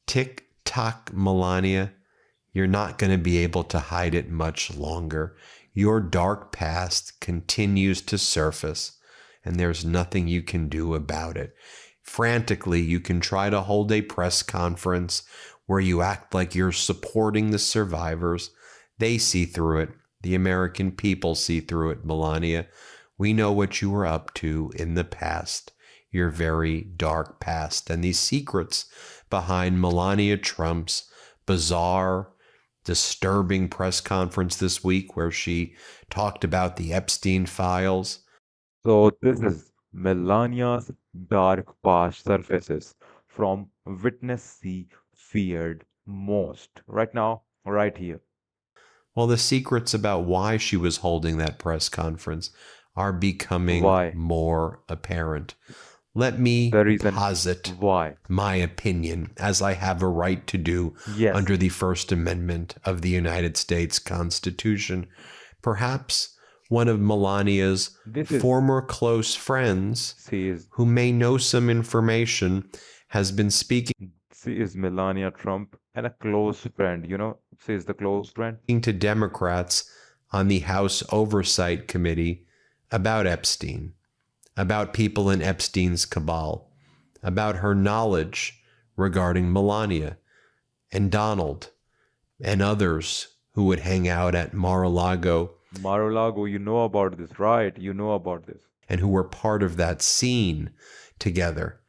Tick tock, Melania. You're not going to be able to hide it much longer. Your dark past continues to surface, and there's nothing you can do about it. Frantically, you can try to hold a press conference where you act like you're supporting the survivors. They see through it. The American people see through it, Melania. We know what you were up to in the past, your very dark past, and these secrets behind Melania Trump's bizarre, disturbing press conference this week where she talked about the Epstein files. So this is Melania's dark past surfaces from witness she feared most. Right now, right here. Well, the secrets about why she was holding that press conference are becoming Why? more apparent. Let The me reason posit why. my opinion, as I have a right to do Yes, under the First Amendment of the United States Constitution. Perhaps one of Melania's this is, former close friends, she is, who may know some information, has been speaking she is Melania Trump and a close friend, she is the close friend. to Democrats on the House Oversight Committee about Epstein, about people in Epstein's cabal, about her knowledge regarding Melania and Donald and others who would hang out at Mar-a-Lago Mar-a-Lago, you know about this, right? You know about this. and who were part of that scene together.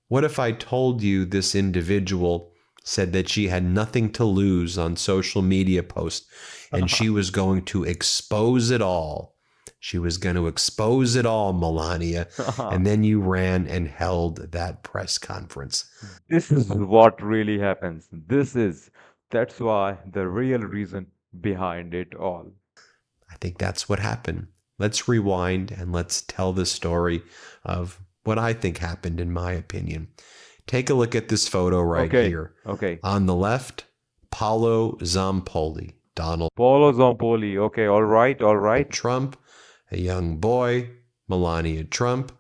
What if I told you this individual said that she had nothing to lose on social media posts and she was going to expose it all? She was going to expose it all, Melania. And then you ran and held that press conference. This is what really happens. That's why the real reason behind it all. I think that's what happened. Let's rewind and let's tell the story of what I think happened, in my opinion. Take a look at this photo right Okay, here. okay. On the left, Paolo Zampoli, Donald Paulo Zompoli. Okay, all right. Trump, a young boy, Melania Trump,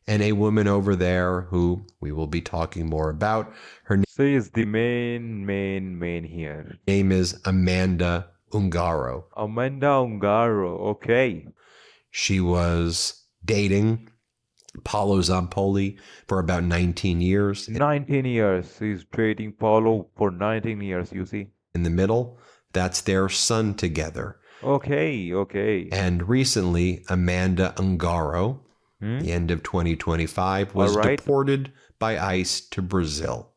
and a woman over there who we will be talking more about. Her She is the main here. name is Amanda Ungaro. Amanda Ungaro. Okay. She was dating Paulo Zampoli for about 19 years. 19 years. She's dating Paulo for 19 years, you see. In the middle, that's their son together. Okay, okay. And recently, Amanda Ungaro, Hmm? the end of 2025, All was right. deported by ICE to Brazil.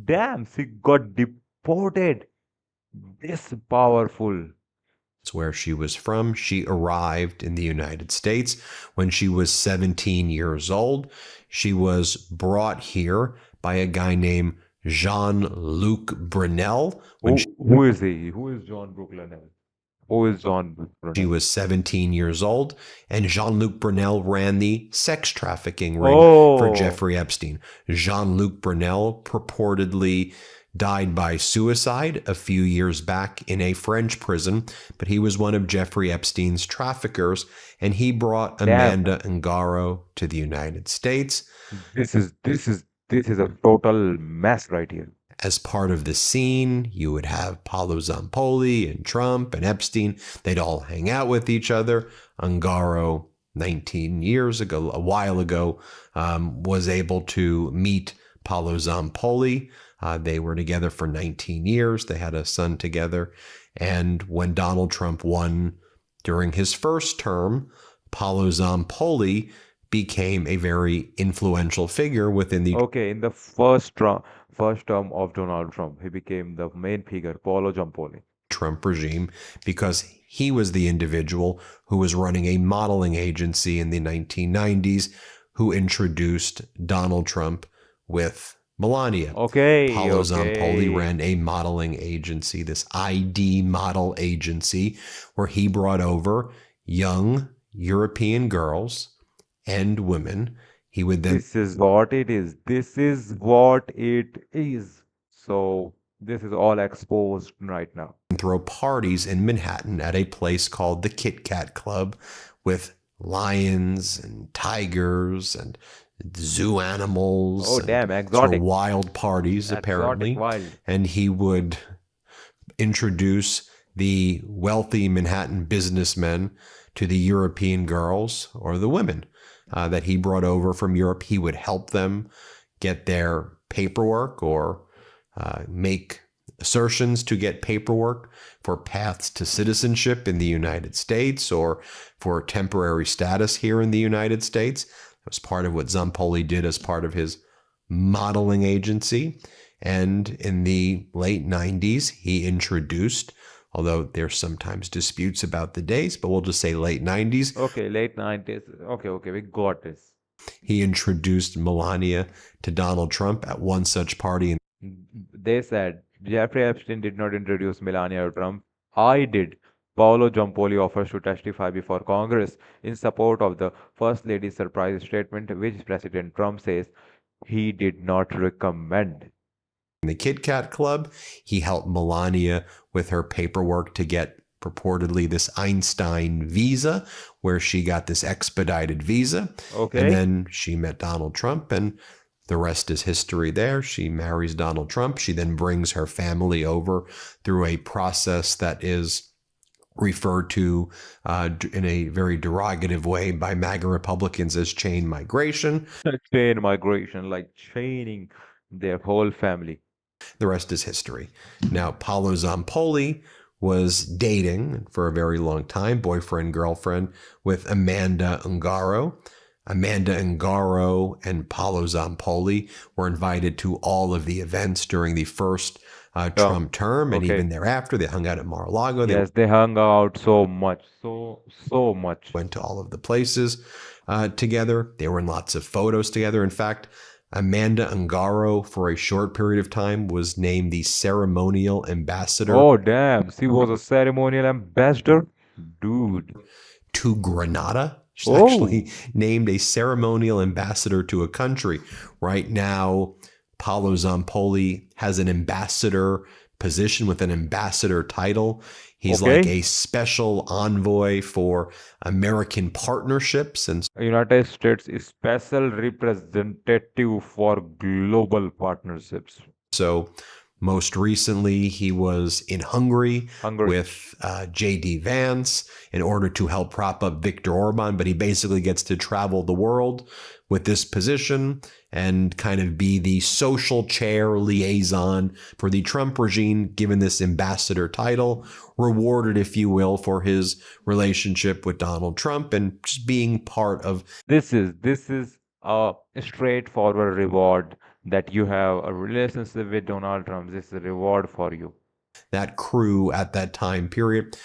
Damn, she got deported. This powerful. It's where she was from. She arrived in the United States when she was 17 years old. She was brought here by a guy named Jean-Luc Brunel when Who is he? Who is John Brooklyn? Who is John she Brunel? was 17 years old, and Jean-Luc Brunel ran the sex trafficking ring for Oh, Jeffrey Epstein. Jean-Luc Brunel purportedly died by suicide a few years back in a French prison, but he was one of Jeffrey Epstein's traffickers, and he brought damn. Amanda Ungaro to the United States. This is a total mess right here. As part of the scene, you would have Paolo Zampoli and Trump and Epstein. They'd all hang out with each other. Ungaro, 19 years ago, a while ago, was able to meet Paolo Zampoli. They were together for 19 years. They had a son together. And when Donald Trump won during his first term, Paolo Zampoli became a very influential figure within the Okay, in the first term of Donald Trump, he became the main figure, Paulo Giampoli. Trump regime because he was the individual who was running a modeling agency in the 1990s who introduced Donald Trump with Melania. Okay, Paolo Zampoli okay. ran a modeling agency, this ID model agency, where he brought over young European girls and women. He would then This is what it is. This is what it is. So this is all exposed right now. throw parties in Manhattan at a place called the Kit Kat Club with lions and tigers and zoo animals Oh, and damn, sort of exotic. wild parties, Exotic, apparently. wild. And he would introduce the wealthy Manhattan businessmen to the European girls or the women that he brought over from Europe. He would help them get their paperwork or make assertions to get paperwork for paths to citizenship in the United States or for temporary status here in the United States. That was part of what Zampoli did as part of his modeling agency. And in the late 90s, he introduced, although there's sometimes disputes about the dates, but we'll just say late 90s, Okay, late 90s. Okay, okay, we got this. he introduced Melania to Donald Trump at one such party. They said Jeffrey Epstein did not introduce Melania to Trump. I did. Paolo Giampoli offers to testify before Congress in support of the First Lady's surprise statement, which President Trump says he did not recommend. In the Kit Kat Club, he helped Melania with her paperwork to get purportedly this Einstein visa, where she got this expedited visa. And Okay. then she met Donald Trump, and the rest is history there. She marries Donald Trump. She then brings her family over through a process that is referred to in a very derogative way by MAGA Republicans as chain migration. Chain migration, like chaining their whole family. The rest is history. Now, Paolo Zampoli was dating for a very long time, boyfriend, girlfriend, with Amanda Ungaro. Amanda Ungaro and Paolo Zampoli were invited to all of the events during the first Oh, Trump term, and even okay. thereafter. They hung out at Mar-a-Lago. They Yes, they hung out so much, so much. went to all of the places together. They were in lots of photos together. In fact, Amanda Ungaro, for a short period of time, was named the ceremonial ambassador Oh, damn. She was a ceremonial ambassador? Dude. to Grenada. She's Oh, actually named a ceremonial ambassador to a country. Right now, Paolo Zampoli has an ambassador position with an ambassador title. He's like okay. a special envoy for American partnerships. And United States is special representative for global partnerships. so, most recently, he was in Hungary Hungary. with J.D. Vance in order to help prop up Viktor Orban, but he basically gets to travel the world with this position and kind of be the social chair liaison for the Trump regime, given this ambassador title, rewarded, if you will, for his relationship with Donald Trump and just being part of This is a straightforward reward that you have a relationship with Donald Trump. This is a reward for you. that crew at that time period.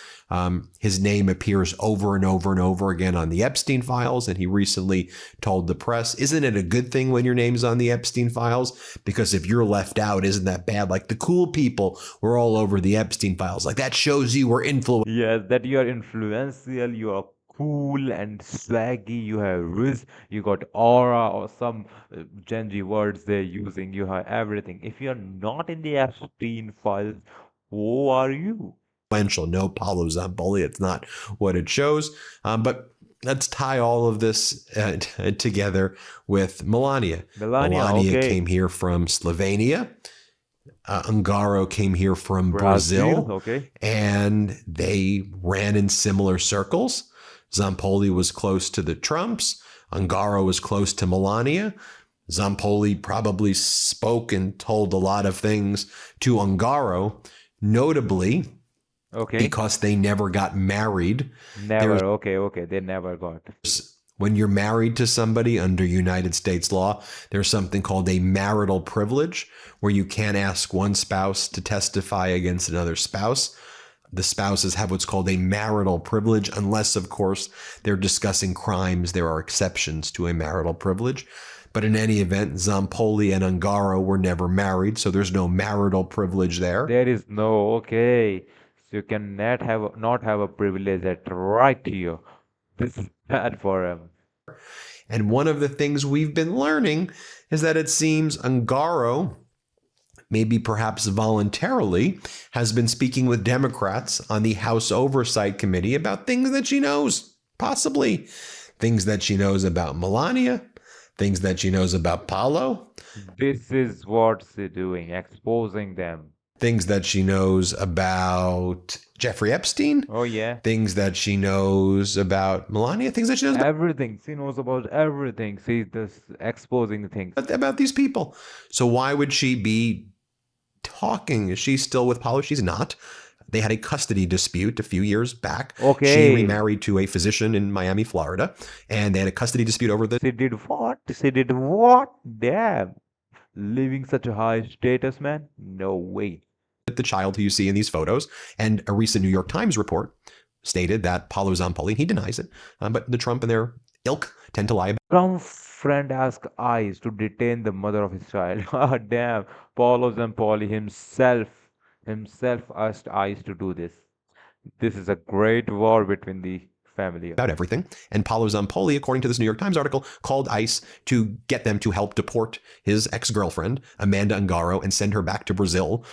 His name appears over and over and over again on the Epstein files, and he recently told the press, "Isn't it a good thing when your name's on the Epstein files? Because if you're left out, isn't that bad? Like the cool people were all over the Epstein files. Like that shows you were influential." Yes, that you are influential, you are cool and swaggy, you have riz, you got aura or some Gen Z words they're using, you have everything. If you're not in the Epstein files, who are you? No Paulo Zamboli. It's not what it shows. But let's tie all of this together with Melania. Melania, Melania okay. came here from Slovenia. Ungaro came here from Brazil, Brazil, okay. and they ran in similar circles. Zampoli was close to the Trumps. Ungaro was close to Melania. Zampoli probably spoke and told a lot of things to Ungaro, notably Okay. because they never got married. There's Never, okay, okay. They never got. When you're married to somebody under United States law, there's something called a marital privilege where you can't ask one spouse to testify against another spouse. The spouses have what's called a marital privilege, unless, of course, they're discussing crimes. There are exceptions to a marital privilege. But in any event, Zampoli and Ungaro were never married, so there's no marital privilege there. There is no, okay. So you can not have a privilege that right here. This is bad for him. And one of the things we've been learning is that it seems Ungaro, maybe perhaps voluntarily, has been speaking with Democrats on the House Oversight Committee about things that she knows, possibly things that she knows about Melania, things that she knows about Paulo, This is what's it doing, exposing them. things that she knows about Jeffrey Epstein, Oh, yeah. things that she knows about Melania, things that she knows Everything. She knows about everything. She's just exposing things. about these people. So why would she be talking? Is she still with Paulo? She's not. They had a custody dispute a few years back. She Okay. remarried to a physician in Miami, Florida, and they had a custody dispute over the She did what? She did what? Damn. Living such a high status, man? No way. child who you see in these photos. And a recent New York Times report stated that Paulo Zampoli, he denies it, but the Trump and their ilk tend to lie about Trump friend asked ICE to detain the mother of his child. Ah, damn. Paulo Zampoli himself asked ICE to do this. This is a great war between the family. everything. And Paulo Zampoli, according to this New York Times article, called ICE to get them to help deport his ex-girlfriend, Amanda Ungaro, and send her back to Brazil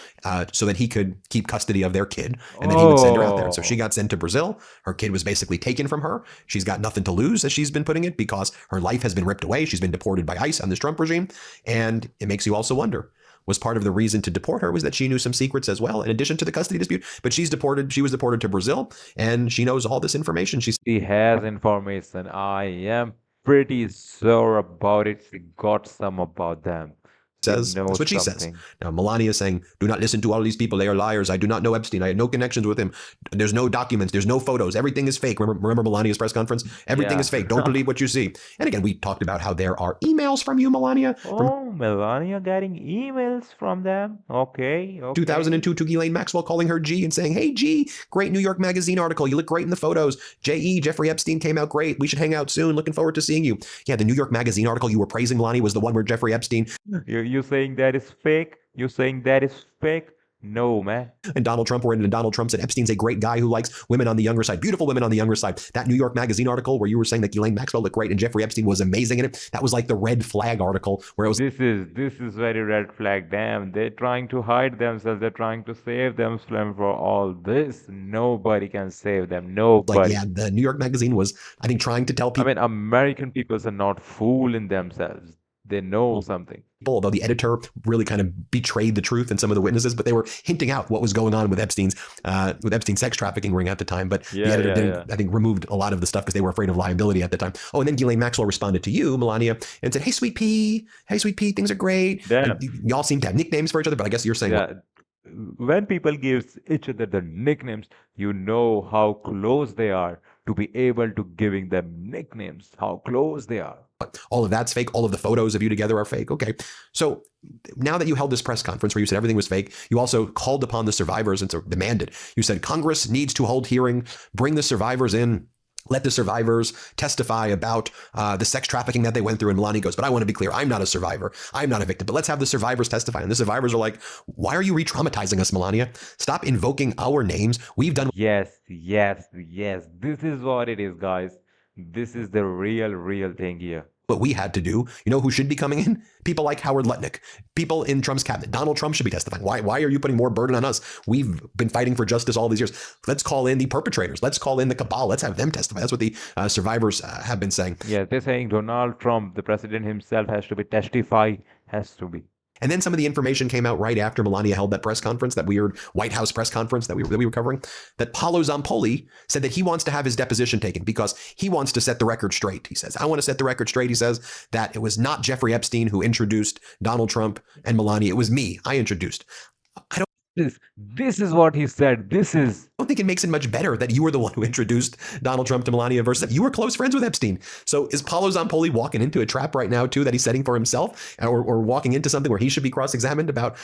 so that he could keep custody of their kid, and then he would send her out there. So she got sent to Brazil. Her kid was basically taken from her. She's got nothing to lose, as she's been putting it, because her life has been ripped away. She's been deported by ICE on this Trump regime. And it makes you also wonder, was part of the reason to deport her was that she knew some secrets as well, in addition to the custody dispute. But she was deported to Brazil, and she knows all this information. She He has information. I am pretty sure about it. She got some about them. She says that's knows what she says. something. Now Melania is saying, do not listen to all these people, they are liars. I do not know Epstein. I had no connections with him. There's no documents, there's no photos, everything is fake. Remember Melania's press conference? Everything Yeah. is fake. Don't believe what you see. And again, we talked about how there are emails from you, Melania, from Oh, Melania getting emails from them. Okay, okay. 2002 to Ghislaine Maxwell calling her G and saying, hey, G, great New York Magazine article. You look great in the photos. J.E., Jeffrey Epstein came out great. We should hang out soon. Looking forward to seeing you. Yeah, the New York Magazine article you were praising, Melania, was the one where Jeffrey Epstein You saying that is fake? You saying that is fake? No, man. and Donald Trump were in, and Donald Trump said Epstein's a great guy who likes women on the younger side, beautiful women on the younger side. That New York Magazine article where you were saying that Ghislaine Maxwell looked great and Jeffrey Epstein was amazing in it, that was like the red flag article where it was This is very red flag. Damn, they're trying to hide themselves. They're trying to save themselves for all this. Nobody can save them. like, Nobody. yeah, the New York Magazine was, I think, trying to tell I people, mean, American peoples are not fooling themselves. They know something. although the editor really kind of betrayed the truth and some of the witnesses, but they were hinting out what was going on with Epstein's sex trafficking ring at the time. But the editor didn't, I think, removed a lot of the stuff because they were afraid of liability at the time. Oh, and then Ghislaine Maxwell responded to you, Melania, and said, hey, sweet pea, things are great. Damn. Y'all seem to have nicknames for each other, but I guess you're saying, Yeah. When people give each other the nicknames, you know how close they are to be able to giving them nicknames. How close they are. all of that's fake. All of the photos of you together are fake. Okay. So now that you held this press conference where you said everything was fake, you also called upon the survivors and demanded. You said Congress needs to hold hearing, bring the survivors in. Let the survivors testify about the sex trafficking that they went through. And Melania goes, but I want to be clear. I'm not a survivor. I'm not a victim. But let's have the survivors testify. And the survivors are like, why are you re-traumatizing us, Melania? Stop invoking our names. We've done Yes, yes, yes. This is what it is, guys. This is the real thing here. what we had to do. You know who should be coming in? People like Howard Lutnick, people in Trump's cabinet. Donald Trump should be testifying. Why are you putting more burden on us? We've been fighting for justice all these years. Let's call in the perpetrators. Let's call in the cabal. Let's have them testify. That's what the survivors have been saying. Yeah, they're saying Donald Trump, the president himself, has to be testify, has to be. And then some of the information came out right after Melania held that press conference, that weird White House press conference that we were covering, that Paulo Zampoli said that he wants to have his deposition taken because he wants to set the record straight. He says, I want to set the record straight. He says that it was not Jeffrey Epstein who introduced Donald Trump and Melania. It was me. I introduced. I This is what he said. don't think it makes it much better that you were the one who introduced Donald Trump to Melania versus you were close friends with Epstein. So is Paulo Zampoli walking into a trap right now, too, that he's setting for himself, or walking into something where he should be cross-examined about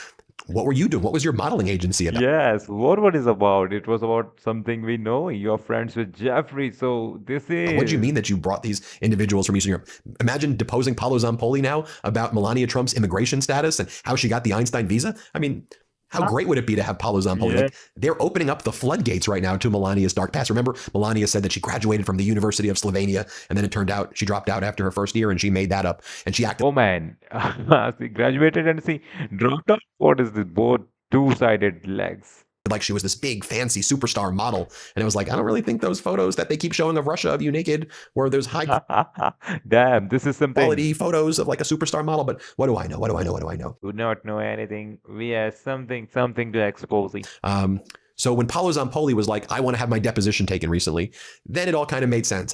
what were you doing? What was your modeling agency about? Yes, what is about? It was about something we know. You're friends with Jeffrey, so this is. What do you mean that you brought these individuals from Eastern Europe? Imagine deposing Paulo Zampoli now about Melania Trump's immigration status and how she got the Einstein visa. I mean, how great would it be to have Paulo Zampoli? Yeah. Like, they're opening up the floodgates right now to Melania's dark past. Remember, Melania said that she graduated from the University of Slovenia, and then it turned out she dropped out after her first year, and she made that up. And she acted Oh man, she graduated and she dropped out. What is this? Both two-sided legs. like she was this big, fancy superstar model. And it was like, I don't really think those photos that they keep showing of Russia of you naked, where there's high Damn, this is something. quality photos of like a superstar model. But what do I know? What do I know? What do I know? Do not know anything. We have something to expose. So when Paolo Zampoli was like, I want to have my deposition taken recently, then it all kind of made sense.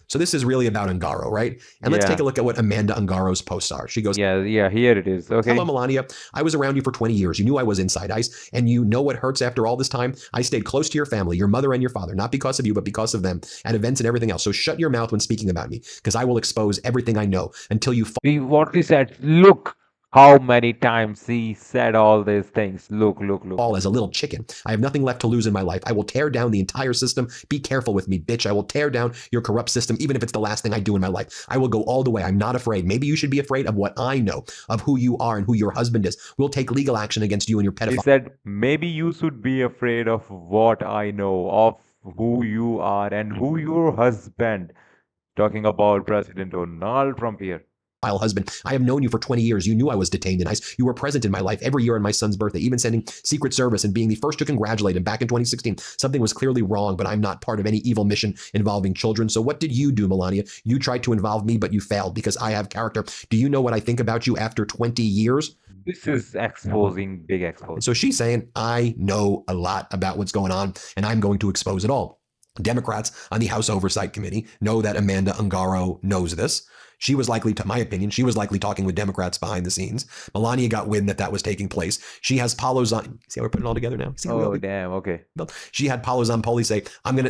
So this is really about Ungaro, right? And let's Yeah. take a look at what Amanda Ungaro's posts are. She goes, Yeah, here it is. Okay. Hello, Melania. I was around you for 20 years. You knew I was inside ICE, and you know what hurts after all this time? I stayed close to your family, your mother and your father, not because of you, but because of them, at events and everything else. So shut your mouth when speaking about me, because I will expose everything I know until you What we said. Look how many times he said all these things. Look. fall as a little chicken. I have nothing left to lose in my life. I will tear down the entire system. Be careful with me, bitch. I will tear down your corrupt system, even if it's the last thing I do in my life. I will go all the way. I'm not afraid. Maybe you should be afraid of what I know, of who you are and who your husband is. We'll take legal action against you and your He pedophile. said, maybe you should be afraid of what I know, of who you are and who your husband. Talking about President Donald Trump here. Husband. I have known you for 20 years. You knew I was detained in ICE. You were present in my life every year on my son's birthday, even sending Secret Service and being the first to congratulate him back in 2016. Something was clearly wrong, but I'm not part of any evil mission involving children. So what did you do, Melania? You tried to involve me, but you failed because I have character. Do you know what I think about you after 20 years? This is exposing, big expose. So she's saying, I know a lot about what's going on, and I'm going to expose it all. Democrats on the House Oversight Committee know that Amanda Ungaro knows this. She was likely, to my opinion, she was likely talking with Democrats behind the scenes. Melania got wind that was taking place. She has Paolo Zampoli. See how we're putting it all together now? See how Oh, damn. Okay. She had Paolo Zampoli say,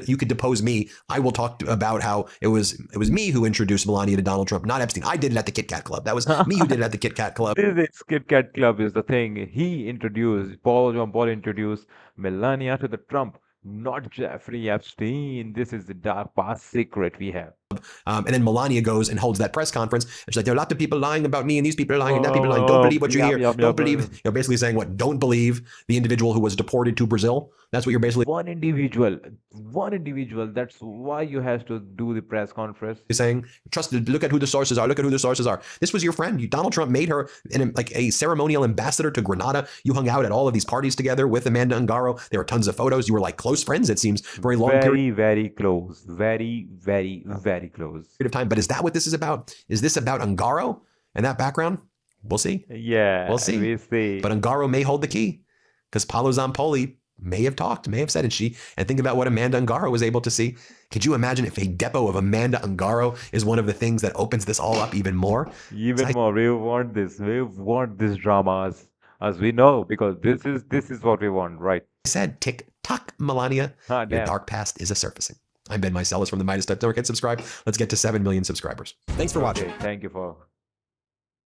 you could depose me. I will talk about how it was me who introduced Melania to Donald Trump, not Epstein. I did it at the Kit Kat Club. That was me who did it at the Kit Kat Club. This Kit Kat Club is the thing. Paul introduced Melania to the Trump, not Jeffrey Epstein. This is the dark past secret we have. And then Melania goes and holds that press conference. And she's like, there are a lot of people lying about me, and these people are lying, and that people are lying. Don't believe what you hear. Don't believe. You're basically saying what? Don't believe the individual who was deported to Brazil. That's what you're basically. One individual. That's why you have to do the press conference. Saying, look at who the sources are. Look at who the sources are. This was your friend. Donald Trump made her like a ceremonial ambassador to Grenada. You hung out at all of these parties together with Amanda Ungaro. There were tons of photos. You were like close friends, it seems, for a long period. Very close. Very close. Of time. But is that what this is about? Is this about Ungaro and that background? We'll see. Yeah, we'll see. But Ungaro may hold the key because Paolo Zampoli may have said it. And think about what Amanda Ungaro was able to see. Could you imagine if a depot of Amanda Ungaro is one of the things that opens this all up even more? Even more. We want this. We want this drama as we know, because this is what we want, right? I said, tick tock, Melania. Your dark past is a surfacing. I'm Ben Mycelis from the Midas Network, and subscribe. Let's get to 7 million subscribers. Thanks for watching. Thank you for